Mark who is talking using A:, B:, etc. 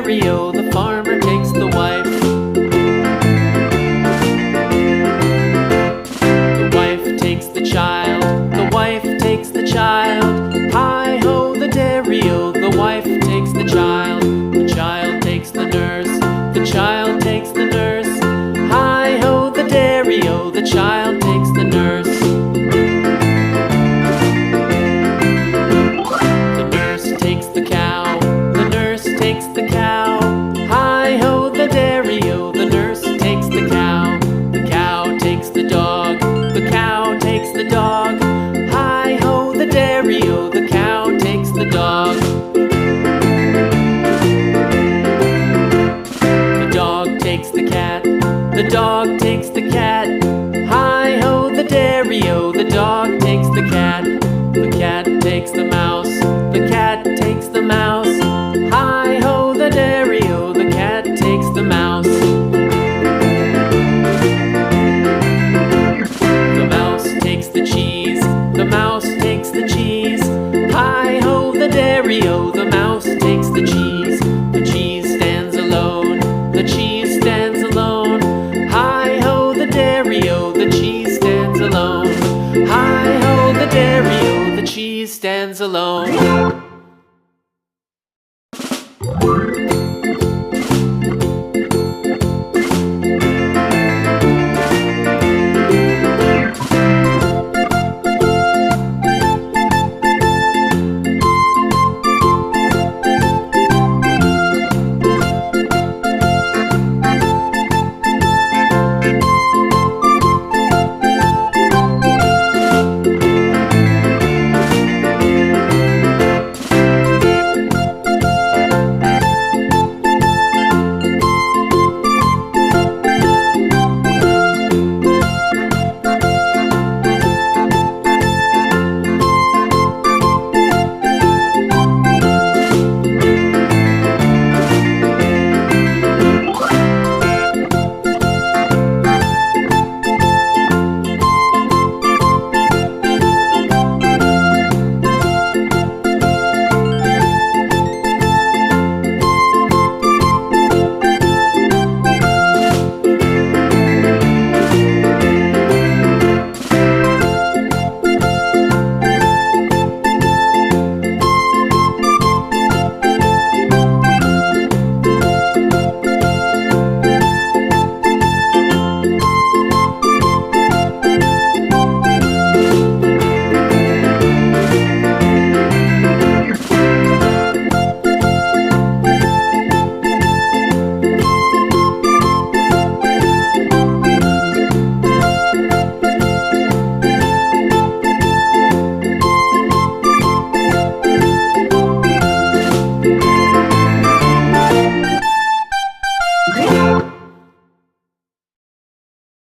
A: dairy-o, the farmer takes the wife. The wife takes the child, the wife takes the child. Hi-ho, the dairy-o, the wife takes the child. The child takes the nurse, the child takes the nurse. Hi-ho, the dairy-o, the child takes the nurse. The nurse takes the cow, the nurse takes the cow. Hi-ho, the dairy-o, the nurse takes the cow. The cow takes the dog, the cow takes the dog. Hi-ho, the dairy-o, the cow takes the dog. The dog takes the cat, the dog takes the cat. Hi-ho, the dairy-o, the dog takes the cat. The cat takes the mouse, the cat takes the mouse. Hi-ho, the dairy-o, the cat takes the mouse. The mouse takes the cheese, the mouse takes the cheese. Hi-ho, the dairy-o, the mouse takes the cheese. The cheese stands alone, the cheese stands alone. Hi-ho, the dairy-o, the cheese stands alone. Hi-ho, the dairy-o, the cheese stands alone.